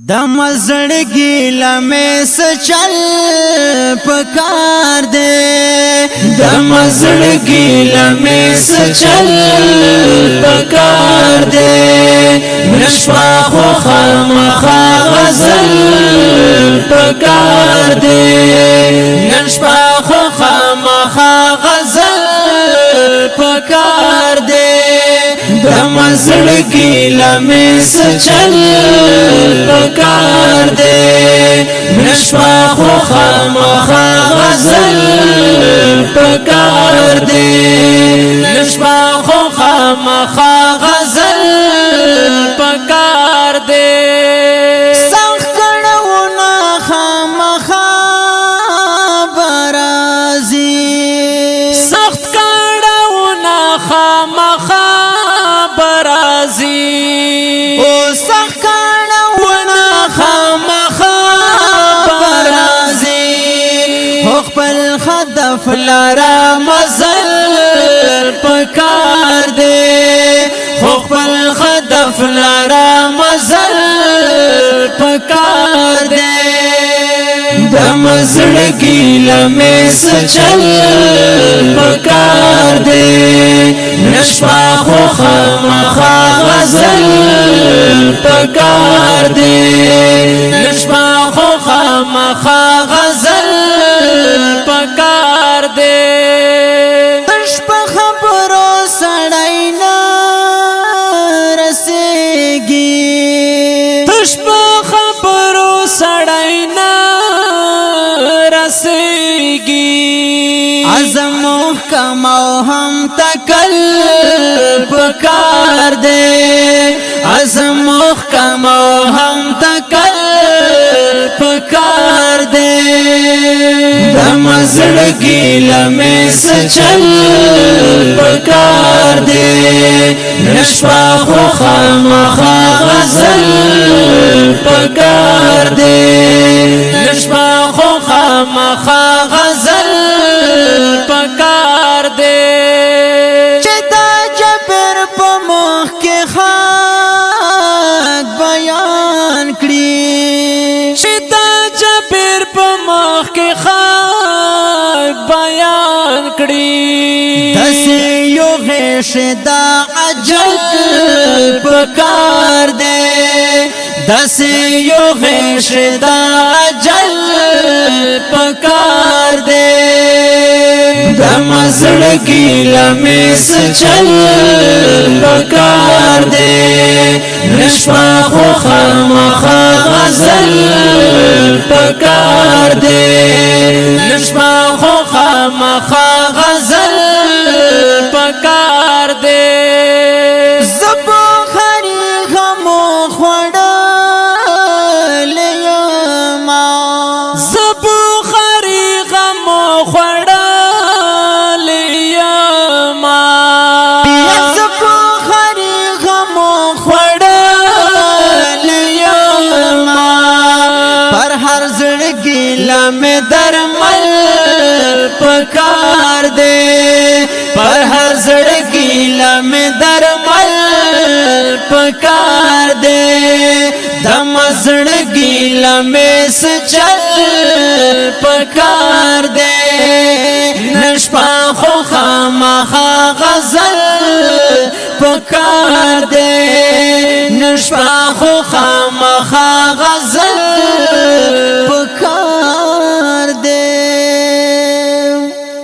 د مزړګي لمې سچل پکار دے د مزړګي لمې سچل پکار دے نشوا خو خامخا غزل پکار دے نشوا خو خامخا غزل پکار دے د مزړګي لمې سچل پکار دے نشوا خو خامخا غزل پکار دے نشوا خو خامخا غزل پکار دے سخت کړهونه خامخا برازي سخت کړهونه خامخا برازي او سخت کړهونه خامخا برازي خپل هدف لرا مزل پکار دے خپل هدف لرا مزل پکار دے د مزړګي لمې سچل پکار دے نشوا خو خامخا غزل پکار دے نشوا خو خامخا غزل پکار دے تش په خبرو سړی نه رسېږي تش په خبرو سړی نه رسېږي عزم محکم او هم تکل پکار دے عزم محکم او هم تکل پکار دے د مزړګي لمې سچل پکار دے نشوا خو خامخا غزل پکار دے نشوا خو خامخا غزل پکار دے چې دا جبر په مخ کې خاک بیان کړي چې دا جبر په مخ کې خاک بیان کړي دسې یو غیش دا عجل پکار دے دسې یو غیش دا عجل پکار دے د مزړګي لمې سچل پکار دے نشوا خو خامخا غزل پکار دے نشوا خو خامخا غزل پکار دے زبو خری غمو خوړل یما زبو خری غمو خوړل یما زبو خری غمو خوړل یما پر هر زړګي لمې درمل پکار دے پر هر زړګي لمې درمل پکار دے د مزړګي لمې سچل پکار دے نشوا خو خامخا غزل پکار دے نشوا خو خامخا غزل